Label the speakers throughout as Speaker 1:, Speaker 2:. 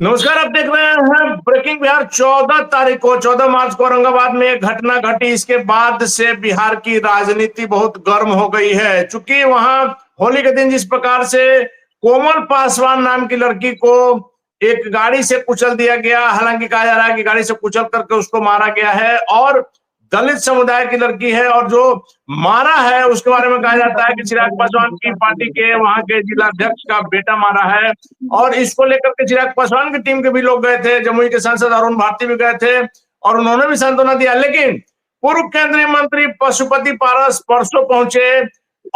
Speaker 1: नमस्कार। आप देख रहे हैं ब्रेकिंग बिहार। 14 मार्च को औरंगाबाद में एक घटना घटी। इसके बाद से बिहार की राजनीति बहुत गर्म हो गई है, चूंकि वहां होली के दिन जिस प्रकार से कोमल पासवान नाम की लड़की को एक गाड़ी से कुचल दिया गया, हालांकि कहा जा रहा है कि गाड़ी से कुचल करके उसको मारा गया है और दलित समुदाय की लड़की है, और जो मारा है उसके बारे में कहा जाता है कि चिराग पासवान की पार्टी के वहां के जिलाध्यक्ष का बेटा मारा है। और इसको लेकर के चिराग पासवान की टीम के भी लोग गए थे, जमुई के सांसद अरुण भारती भी गए थे और उन्होंने भी सांत्वना दिया। लेकिन पूर्व केंद्रीय मंत्री पशुपति पारस परसों पहुंचे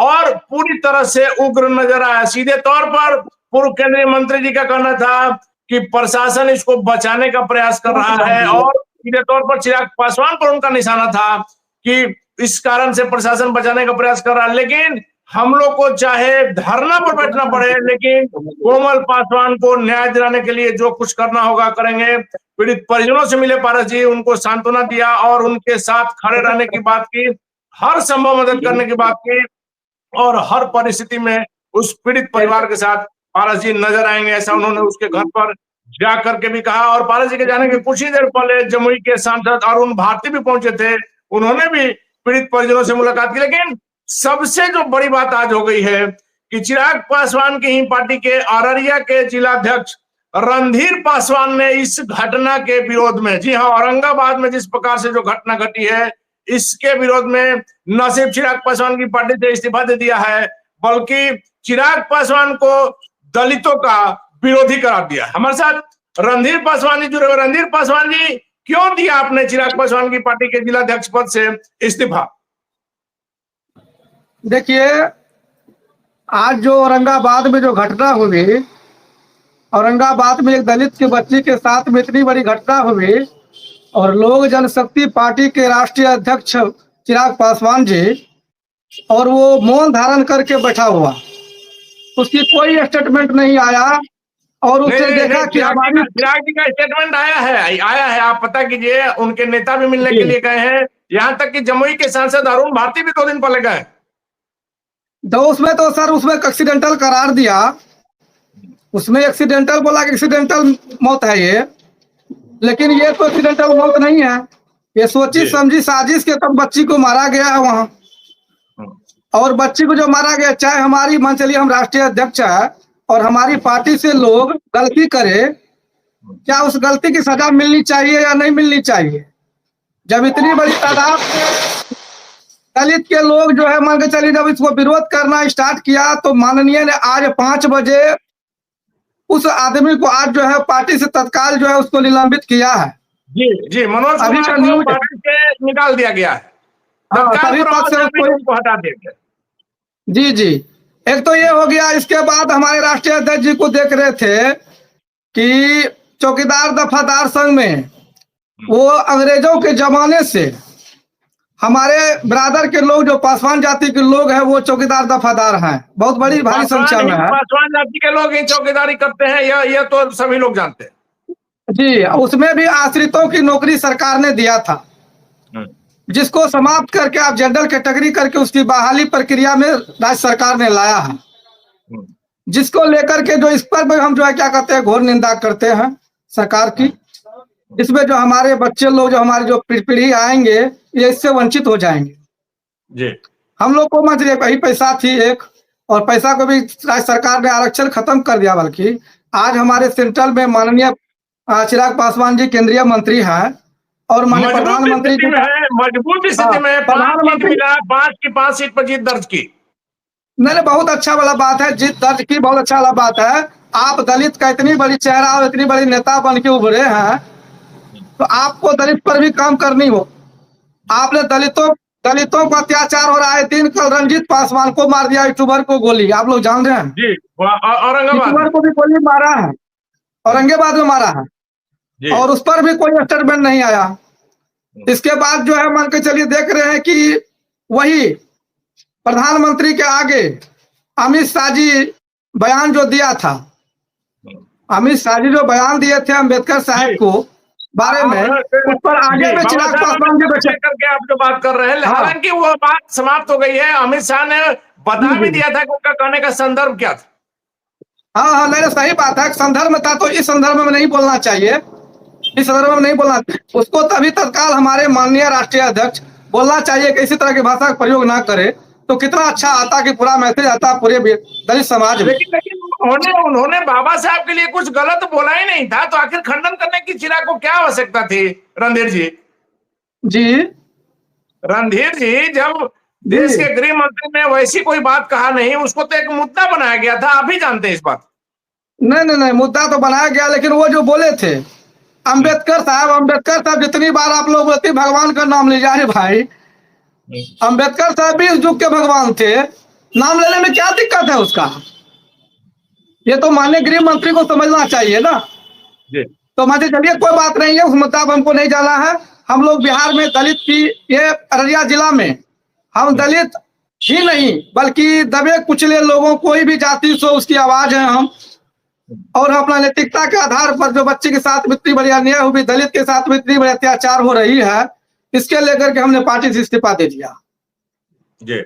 Speaker 1: और पूरी तरह से उग्र नजर आया। सीधे तौर पर पूर्व केंद्रीय मंत्री जी का कहना था कि प्रशासन इसको बचाने का प्रयास कर रहा है, और सीधे तौर पर चिराग पासवान पर उनका निशाना था कि इस कारण से प्रशासन बचाने का प्रयास कर रहा है। लेकिन हम लोग को चाहे धरना पर बैठना पड़े, लेकिन कोमल पासवान को न्याय दिलाने के लिए जो कुछ करना होगा करेंगे। पीड़ित परिजनों से मिले पारस जी, उनको सांत्वना दिया और उनके साथ खड़े रहने की बात की, हर संभव मदद करने की बात की, और हर परिस्थिति में उस पीड़ित परिवार के साथ पारस जी नजर आएंगे, ऐसा उन्होंने उसके घर पर जा करके भी कहा। और पारस जी के जाने के कुछ ही देर पहले जमुई के सांसद अरुण भारती भी पहुंचे थे, उन्होंने भी पीड़ित परिजनों से मुलाकात की। लेकिन सबसे जो बड़ी बात आज हो गई है कि चिराग पासवान की ही पार्टी के अररिया के जिलाध्यक्ष रणधीर पासवान ने इस घटना के विरोध में, जी हाँ, औरंगाबाद में जिस प्रकार से जो घटना घटी है इसके विरोध में न सिर्फ चिराग पासवान की पार्टी से इस्तीफा दे दिया है, बल्कि चिराग पासवान को दलितों का विरोधी करार दिया। हमारे साथ रणधीर पासवान जी जुड़े हुए। रणधीर पासवान जी, क्यों दिया आपने चिराग पासवान की पार्टी के जिलाध्यक्ष पद से इस्तीफा?
Speaker 2: देखिए, आज जो औरंगाबाद में जो घटना हुई, औरंगाबाद में एक दलित के बच्ची के साथ में इतनी बड़ी घटना हुई और लोक जनशक्ति पार्टी के राष्ट्रीय अध्यक्ष चिराग पासवान जी, और वो मौन धारण करके बैठा हुआ, उसकी कोई स्टेटमेंट नहीं आया। और उससे देखा कि हमारी
Speaker 1: चिराग जी का स्टेटमेंट आया है। आप पता कीजिए, उनके नेता भी मिलने के लिए गए हैं, यहाँ तक कि जमुई के सांसद अरुण भारती भी 2 दिन पहले गए।
Speaker 2: तो उसमें तो सर उसमें एक्सीडेंटल करार दिया, उसमें एक्सीडेंटल बोला कि एक्सीडेंटल मौत है ये, लेकिन ये तो एक्सीडेंटल मौत नहीं है, ये सोची समझी साजिश के तब बच्ची को मारा गया है वहां। और बच्ची को जो मारा गया, चाहे हमारी मान चलिए हम राष्ट्रीय अध्यक्ष है और हमारी पार्टी से लोग गलती करे, क्या उस गलती की सजा मिलनी चाहिए या नहीं मिलनी चाहिए? जब इतनी बड़ी तादाद दलित के लोग जो है मान के चलिए जब इसको विरोध करना स्टार्ट किया, तो माननीय ने आज 5 बजे उस आदमी को आज जो है पार्टी से तत्काल जो है उसको निलंबित किया है।
Speaker 1: जी, मनोज
Speaker 2: अभी
Speaker 1: कुमार को पार्टी से निकाल दिया गया है,
Speaker 2: तत्काल पद से उसको
Speaker 1: हटा दिया गया।
Speaker 2: जी, एक तो ये हो गया। इसके बाद हमारे राष्ट्रीय अध्यक्ष जी को देख रहे थे कि चौकीदार दफादार संघ में वो अंग्रेजों के जमाने से हमारे ब्रादर के लोग जो पासवान जाति के लोग हैं वो चौकीदार दफादार हैं, बहुत बड़ी भारी संख्या में है।
Speaker 1: पासवान जाति के लोग ही चौकीदारी करते हैं, यह तो सभी लोग जानते हैं।
Speaker 2: जी, उसमें भी आश्रितों की नौकरी सरकार ने दिया था, जिसको समाप्त करके आप जनरल कैटेगरी करके उसकी बहाली प्रक्रिया में राज्य सरकार ने लाया है, जिसको लेकर के जो इस पर भी हम जो है क्या कहते हैं घोर निंदा करते हैं सरकार की। इसमें जो हमारे बच्चे लोग जो हमारी जो पीढ़ी आएंगे ये इससे वंचित हो जाएंगे। जी, हम लोग को मतलब वही पैसा थी एक, और पैसा को भी राज्य सरकार ने आरक्षण खत्म कर दिया। बल्कि आज हमारे सेंट्रल में माननीय चिराग पासवान जी केंद्रीय मंत्री हैं और माननीय प्रधानमंत्री
Speaker 1: मजबूत स्थिति में प्रधानमंत्री 5 की 5 सीट पर जीत दर्ज की।
Speaker 2: नहीं, बहुत अच्छा वाला बात है, जीत दर्ज की, बहुत अच्छा वाला बात है। आप दलित का इतनी बड़ी चेहरा और इतनी बड़ी नेता बन के उभरे हैं, तो आपको दलित पर भी काम करनी हो। आपने दलितों को अत्याचार हो रहा है। दिन कल रंजीत पासवान को मार दिया, यूट्यूबर को गोली, आप लोग जान रहे हैं
Speaker 1: जी, औरंगाबाद
Speaker 2: को भी गोली मारा है, औरंगाबाद में मारा है, और उस पर भी कोई स्टेटमेंट नहीं आया। इसके बाद जो है मान के चलिए देख रहे हैं कि वही प्रधानमंत्री के आगे अमित शाह जी बयान जो दिया था, अमित शाह जी जो बयान दिए थे अम्बेडकर साहब को बारे में, उस पर आगे में चिराग पासवान जी बचे
Speaker 1: करके आप जो बात कर रहे हैं, हालांकि वो बात समाप्त हो गई है। अमित शाह ने बता भी दिया था कि उनका कहने का संदर्भ क्या था।
Speaker 2: हाँ हाँ, नहीं नहीं, सही बात है, संदर्भ में था तो इस संदर्भ में नहीं बोलना चाहिए, इस संदर्भ में नहीं बोलना। उसको तभी तत्काल हमारे माननीय राष्ट्रीय अध्यक्ष बोलना चाहिए कि इसी तरह की भाषा का प्रयोग ना करे, तो कितना अच्छा आता कि पूरा मैसेज आता पूरे दलित समाज में।
Speaker 1: लेकिन उन्होंने बाबा साहब के लिए कुछ गलत बोला ही नहीं था, तो आखिर खंडन करने की चिराग को क्या आवश्यकता थी? रणधीर जी,
Speaker 2: जी
Speaker 1: रणधीर जी, जब देश
Speaker 2: जी,
Speaker 1: के गृह मंत्री ने वैसी कोई बात कहा नहीं, उसको तो एक मुद्दा बनाया गया था, आप भी जानते हैं इस बात।
Speaker 2: नहीं नहीं नहीं, मुद्दा तो बनाया गया, लेकिन वो जो बोले थे अम्बेडकर साहब जितनी बार आप लोग बोलते भगवान का नाम ले जाए भाई, अम्बेडकर साहब भी इस युग के भगवान थे, नाम लेने में क्या दिक्कत है उसका? ये तो माननीय गृह मंत्री को समझना चाहिए ना।
Speaker 1: जी
Speaker 2: तो मान चलिए कोई बात नहीं है, उस मुद्दा पर हमको नहीं जाना है। हम लोग बिहार में दलित की, ये अररिया जिला में हम दलित ही नहीं बल्कि दबे कुचले लोगों, कोई भी जाति सो उसकी आवाज है हम। और अपना नैतिकता के आधार पर जो बच्चे के साथ इतनी बड़ी अन्याय हुई, दलित के साथ में इतनी बड़ी अत्याचार हो रही है, इसके लेकर के हमने पार्टी से इस्तीफा दे दिया।
Speaker 1: जी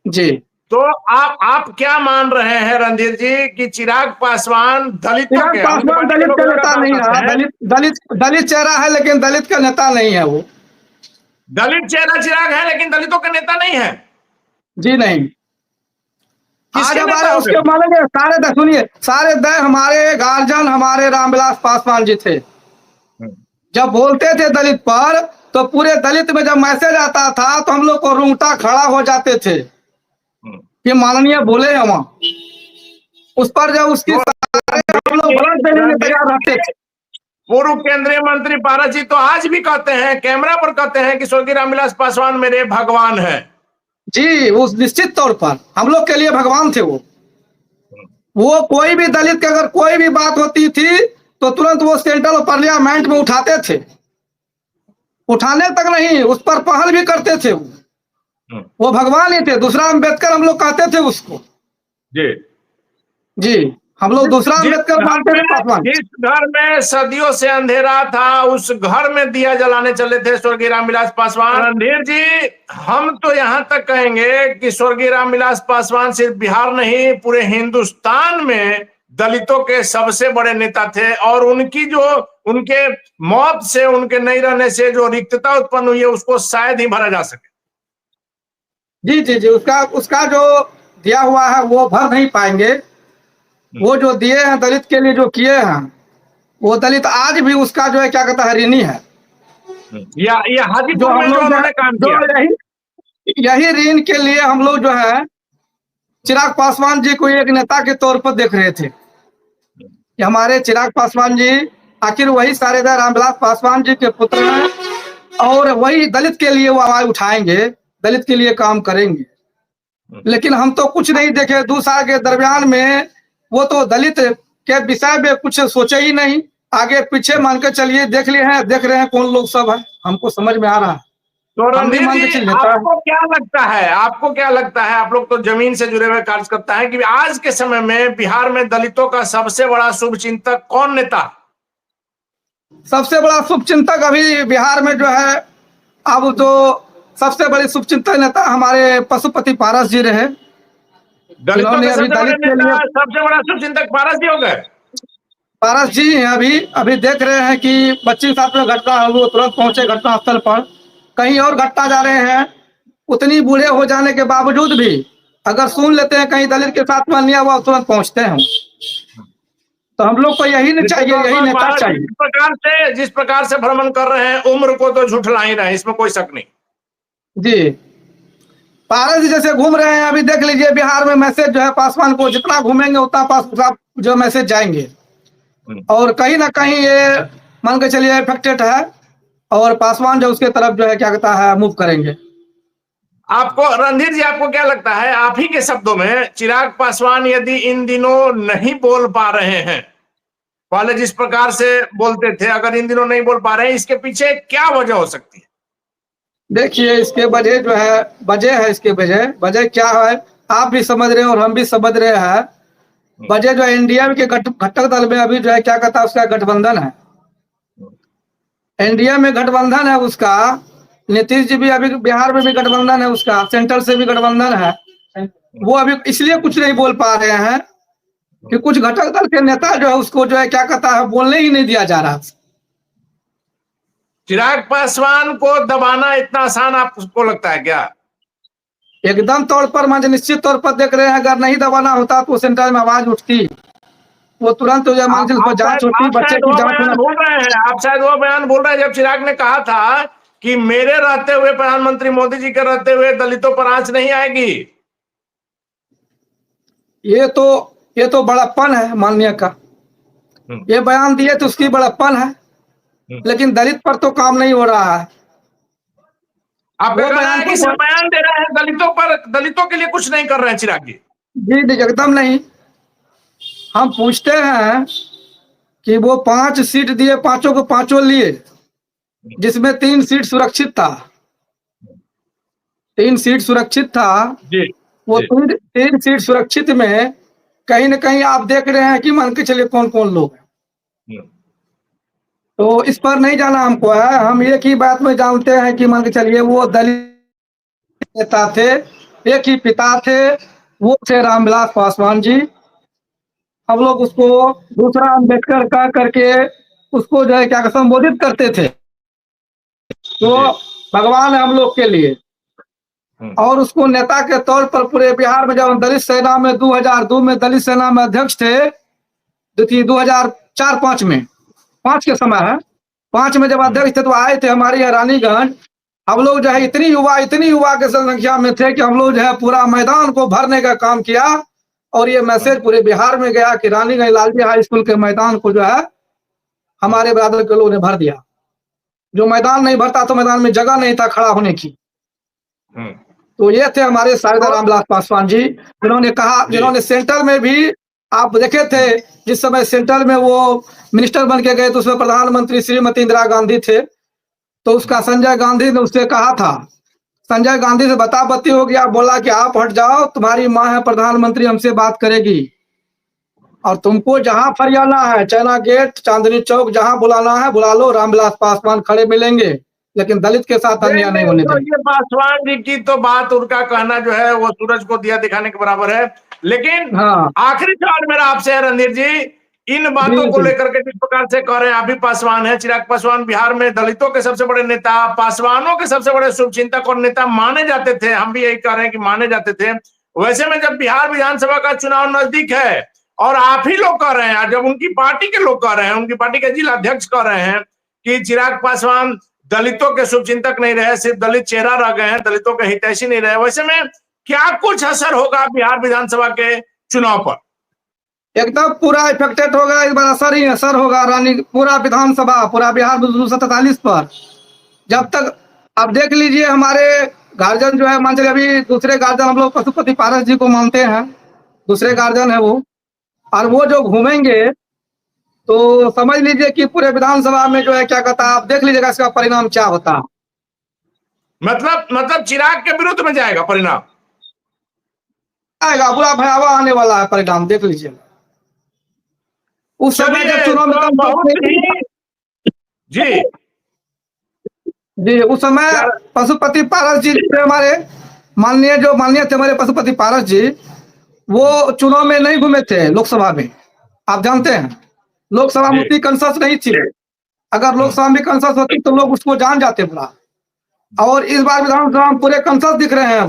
Speaker 2: जी,
Speaker 1: तो आप क्या मान रहे हैं रणधीर जी कि चिराग पासवान दलितों
Speaker 2: चिराग
Speaker 1: के,
Speaker 2: पासवान दलित का नेता नहीं रहा, दलित चेहरा है लेकिन दलित का नेता नहीं है वो।
Speaker 1: दलित चेहरा चिराग है लेकिन दलितों का नेता नहीं है?
Speaker 2: जी नहीं। आज
Speaker 1: किसके
Speaker 2: हमारे
Speaker 1: नेता हो
Speaker 2: उसके
Speaker 1: गए?
Speaker 2: मानेंगे सारे सुनिए, सारे दय हमारे गार्जियन हमारे रामविलास पासवान जी थे। जब बोलते थे दलित पर, तो पूरे दलित में जब मैसेज आता था तो हम लोग को रूंगटा खड़ा हो जाते थे कि माननीय बोले हम उस पर, जब उसकी सारे हम लोग ब्लड देने में तैयार रहते थे।
Speaker 1: पूर्व केंद्रीय मंत्री पारस जी तो आज भी कहते हैं, कैमरा पर कहते हैं कि स्वर्गीय रामविलास पासवान मेरे भगवान है।
Speaker 2: जी, उस निश्चित तौर पर हम लोग के लिए भगवान थे वो कोई भी दलित की अगर कोई भी बात होती थी तो तुरंत वो सेंट्रल पार्लियामेंट में उठाते थे, उठाने तक नहीं, उस पर पहल भी करते थे। वो भगवान ही थे, दूसरा अम्बेडकर हम लोग कहते थे उसको।
Speaker 1: जी
Speaker 2: जी, हम लोग दूसरा अम्बेडकर मानते थे पासवान।
Speaker 1: जिस घर में सदियों से अंधेरा था उस घर में दिया जलाने चले थे स्वर्गीय रामविलास पासवान। रणधीर जी, हम तो यहां तक कहेंगे कि स्वर्गीय रामविलास पासवान सिर्फ बिहार नहीं पूरे हिंदुस्तान में दलितों के सबसे बड़े नेता थे, और उनकी जो उनके मौत से, उनके नहीं रहने से जो रिक्तता उत्पन्न हुई है उसको शायद ही भरा जा सके।
Speaker 2: जी जी जी, उसका उसका जो दिया हुआ है वो भर नहीं पाएंगे। वो जो दिए हैं दलित के लिए, जो किए हैं, वो दलित आज भी उसका जो है क्या कहता है ऋणी है।
Speaker 1: या हाजीपुर में जो उन्होंने काम किया,
Speaker 2: यही ऋण के लिए हम लोग जो है चिराग पासवान जी को एक नेता के तौर पर देख रहे थे कि हमारे चिराग पासवान जी आखिर वही सारेदार रामविलास पासवान जी के पुत्र हैं, और वही दलित के लिए वो आवाज उठाएंगे, दलित के लिए काम करेंगे। लेकिन हम तो कुछ नहीं देखे, 2 साल के दरमियान में वो तो दलित के विषय में कुछ सोचे ही नहीं, आगे पीछे मान के चलिए देख लिए हैं, देख रहे हैं कौन लोग सब है, हमको समझ में आ रहा है।
Speaker 1: तो रणधीर जी, आपको क्या लगता है, आपको क्या लगता है, आप लोग तो जमीन से जुड़े हुए कार्य करता है, कि आज के समय में बिहार में दलितों का सबसे बड़ा शुभचिंतक कौन नेता?
Speaker 2: सबसे बड़ा शुभचिंतक अभी बिहार में जो है, अब तो सबसे बड़ी शुभचिंतक नेता हमारे पशुपति पारस जी रहे।
Speaker 1: दलितों के सबसे बड़ा शुभचिंतक पारस जी हो गए।
Speaker 2: पारस जी हैं, अभी देख रहे हैं कि बच्ची के साथ में घटना हुई, वो तुरंत पहुंचे घटना स्थल पर। कहीं और घटना जा रहे हैं, उतनी बूढ़े हो जाने के बावजूद भी अगर सुन लेते हैं कहीं दलित के साथ में अन्याय हुआ, तुरंत पहुंचते हैं। तो हम लोग को यही नहीं चाहिए, यही नेता चाहिए।
Speaker 1: जिस प्रकार से भ्रमण कर रहे हैं, उम्र को तो झुठला ही रहे, इसमें कोई शक नहीं।
Speaker 2: जी, पारस जी जैसे घूम रहे हैं, अभी देख लीजिए बिहार में मैसेज जो है पासवान को, जितना घूमेंगे उतना पास जो मैसेज जाएंगे, और कहीं ना कहीं ये मान के चलिए इफेक्टेड है, और पासवान जो उसके तरफ जो है क्या कहता है मूव करेंगे।
Speaker 1: आपको रणधीर जी, आपको क्या लगता है, आप ही के शब्दों में, चिराग पासवान यदि इन दिनों नहीं बोल पा रहे हैं, पहले जिस प्रकार से बोलते थे, अगर इन दिनों नहीं बोल पा रहे हैं, इसके पीछे क्या वजह हो सकती है?
Speaker 2: देखिए, इसके वजह जो है, इसके वजह क्या है, आप भी समझ रहे हैं और हम भी समझ रहे हैं। वजह जो एनडीए के घटक दल में अभी जो है क्या कहता है, उसका गठबंधन है, एनडीए में गठबंधन है उसका। नीतीश जी भी अभी बिहार में भी गठबंधन है उसका, सेंट्रल से भी गठबंधन है। वो अभी इसलिए कुछ नहीं बोल पा रहे हैं कि कुछ घटक दल के नेता जो है उसको जो है क्या कहता है बोलने ही नहीं दिया जा रहा।
Speaker 1: चिराग पासवान को दबाना इतना आसान आपको लगता है क्या?
Speaker 2: एकदम तौर पर मान निश्चित तौर पर देख रहे हैं, अगर नहीं दबाना होता तो सेंटर में आवाज उठती, वो तुरंत जो मान उस पर जांच होती, बच्चे की जांच होना।
Speaker 1: बोल रहे हैं आप, शायद वो बयान बोल रहे हैं जब चिराग ने कहा था कि मेरे रहते हुए, प्रधानमंत्री मोदी जी के रहते हुए दलितों पर आंच नहीं आएगी।
Speaker 2: ये तो बड़प्पन है माननीय का। ये बयान दिए तो उसकी बड़प्पन है, लेकिन दलित पर तो काम नहीं हो रहा है।
Speaker 1: आप वो बयान है कि सिर्फ बयान दे रहे हैं, दलितों पर, दलितों के लिए कुछ नहीं कर रहे हैं चिराग जी।
Speaker 2: जी एकदम नहीं। हम पूछते हैं कि वो 5 सीट दिए, पांचों को पांचों लिए, जिसमें 3 सीट सुरक्षित था। 3 सीट सुरक्षित था
Speaker 1: जी,
Speaker 2: वो 3 सीट सुरक्षित में कहीं न कहीं आप देख रहे हैं कि मान के चलिए कौन कौन लोग हैं। तो इस पर नहीं जाना हमको है, हम एक ही बात में जानते हैं कि मान के चलिए वो दलित नेता थे, एक ही पिता थे, वो थे रामविलास पासवान जी। हम लोग उसको दूसरा अम्बेडकर कह करके उसको जो है क्या संबोधित करते थे, तो भगवान है हम लोग के लिए। और उसको नेता के तौर पर पूरे बिहार में, जब दलित सेना में 2002 में दलित सेना में अध्यक्ष थे, 2004-5 में, 5 के समय है, 5 में जब अध्यक्ष थे तो आए थे हमारी रानीगंज। हम लोग जो है इतनी युवा के संख्या में थे कि हम लोग जो है पूरा मैदान को भरने का काम किया, और ये मैसेज पूरे बिहार में गया कि रानीगंज लालजी हाई स्कूल के मैदान को जो है हमारे बरादर के लोगों ने भर दिया। जो मैदान नहीं भरता तो मैदान में जगह नहीं था खड़ा होने की। तो ये थे हमारे साहिदा रामविलास पासवान जी, जिन्होंने कहा, जिन्होंने सेंटर में भी आप देखे थे, जिस समय सेंटर में वो मिनिस्टर बन के गए तो उसमें प्रधानमंत्री श्रीमती इंदिरा गांधी थे। तो उसका संजय गांधी ने उससे कहा था, संजय गांधी से बताबत्ती हो गया, बोला कि आप हट जाओ, तुम्हारी माँ है प्रधानमंत्री, हमसे बात करेगी, और तुमको जहां फरियाना है, चाइना गेट, चांदनी चौक, जहां बुलाना है बुला लो, रामविलास पासवान खड़े मिलेंगे, लेकिन दलित के साथ अन्याय नहीं होने देंगे।
Speaker 1: ये पासवान जी की तो बात, उनका कहना जो है वो सूरज को दिया दिखाने के बराबर है। लेकिन आखिरी सवाल मेरा आपसे है रणधीर जी, इन बातों को लेकर के जिस प्रकार से कह रहे हैं, अभी पासवान है, चिराग पासवान बिहार में दलितों के सबसे बड़े नेता, पासवानों के सबसे बड़े शुभचिंतक और नेता माने जाते थे, हम भी यही कह रहे हैं कि माने जाते थे। वैसे में जब बिहार विधानसभा का चुनाव नजदीक है और आप ही लोग कह रहे हैं, जब उनकी पार्टी के लोग कह रहे हैं, उनकी पार्टी के जिला अध्यक्ष कह रहे हैं कि चिराग पासवान दलितों के शुभचिंतक नहीं रहे, सिर्फ दलित चेहरा रह गए हैं, दलितों के हितैषी नहीं रहे, वैसे में क्या कुछ असर होगा बिहार विधानसभा के चुनाव पर?
Speaker 2: एकदम पूरा इफेक्टेड होगा, इस बार असर ही असर होगा रानी, पूरा विधानसभा, पूरा बिहार 247 पर। जब तक आप देख लीजिए, हमारे गार्जियन जो है, मान चलिए अभी दूसरे गार्जियन हम लोग पशुपति पारस जी को मानते हैं, दूसरे गार्जियन है वो, और वो जो घूमेंगे तो समझ लीजिए कि पूरे विधानसभा में जो है क्या कहता है, आप देख लीजिएगा इसका परिणाम क्या होता।
Speaker 1: मतलब चिराग के विरुद्ध में जाएगा परिणाम,
Speaker 2: आएगा, बुरा भयावह आने वाला है परिणाम, देख लीजिए। उस समय जब चुनाव में
Speaker 1: बहुत ही
Speaker 2: जी उस समय पशुपति पारस जी हमारे माननीय थे हमारे पशुपति पारस जी, वो चुनाव में नहीं घूमे थे लोकसभा में, आप जानते हैं लोकसभा में उतनी कंसस नहीं थी। अगर लोकसभा में कंसस होती तो लोग उसको जान जाते पूरा, और इस बार विधानसभा में पूरे कंसस दिख रहे हैं।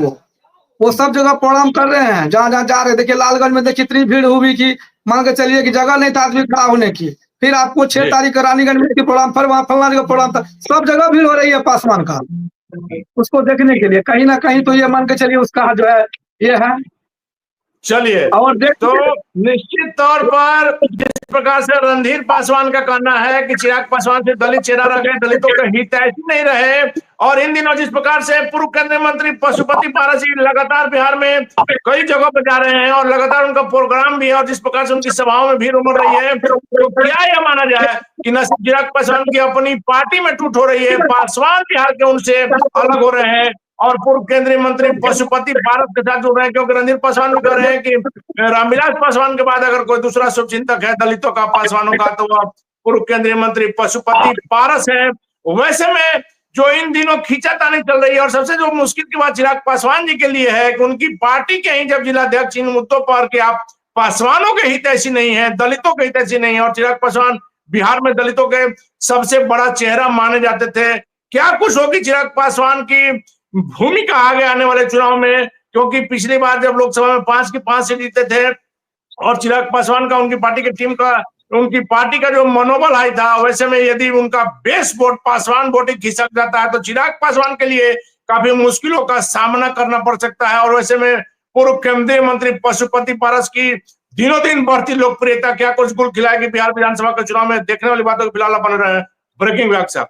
Speaker 2: वो सब जगह प्रोग्राम कर रहे हैं, जहां जहां जा रहे हैं। देखिए लालगंज में देखिए इतनी भीड़ हुई कि मान के चलिए कि जगह नहीं था आदमी खड़ा होने की। फिर आपको 6 तारीख को रानीगंज में प्रोग्राम, फिर वहां फलना जगह प्रोग्राम था, सब जगह भीड़ हो रही है पासवान का, उसको देखने के लिए। कहीं ना कहीं तो ये मान के चलिए उसका जो है ये है।
Speaker 1: चलिए,
Speaker 2: और
Speaker 1: तो निश्चित तौर पर जिस प्रकार से रणधीर पासवान का कहना है कि चिराग पासवान से दलित चेहरा रह गए, दलितों के हितैषी नहीं रहे, और इन दिनों जिस प्रकार से पूर्व केंद्रीय मंत्री पशुपति पारस जी लगातार बिहार में कई जगहों पर जा रहे हैं और लगातार उनका प्रोग्राम भी है, और जिस प्रकार से उनकी सभाओं में भीड़ उमड़ रही है, तो क्या यह माना जाए कि न सिर्फ चिराग पासवान की अपनी पार्टी में टूट हो रही है, पासवान बिहार के उनसे अलग हो रहे हैं और पूर्व केंद्रीय मंत्री पशुपति पारस के साथ जुड़ रहे हैं? क्योंकि रणधीर पासवान भी कह रहे हैं कि रामविलास पासवान के बाद अगर कोई दूसरा शुभचिंतक है दलितों का, पासवानों का, तो वह पूर्व केंद्रीय मंत्री पशुपति पारस है। वैसे में जो इन दिनों खींचातानी चल रही है, और सबसे जो मुश्किल की बात चिराग पासवान जी के लिए है कि उनकी पार्टी के ही जब जिलाध्यक्ष इन मुद्दों पर कि आप पासवानों के हित ऐसी नहीं है, दलितों के हित ऐसी नहीं है। और चिराग पासवान बिहार में दलितों के सबसे बड़ा चेहरा माने जाते थे। क्या कुछ होगी चिराग पासवान की भूमिका आगे आने वाले चुनाव में? क्योंकि पिछली बार जब लोकसभा में 5 की 5 सीट जीते थे और चिराग पासवान का, उनकी पार्टी की टीम का, उनकी पार्टी का जो मनोबल हाई था, वैसे में यदि उनका बेस वोट पासवान वोट खिसक जाता है तो चिराग पासवान के लिए काफी मुश्किलों का सामना करना पड़ सकता है। और वैसे में पूर्व केंद्रीय मंत्री पशुपति पारस की दिनों दिन बढ़ती लोकप्रियता क्या कुछ गुल खिलाएगी बिहार विधानसभा के चुनाव में? देखने वाली बातों को फिलहाल बन रहे हैं ब्रेकिंग व्याख्या।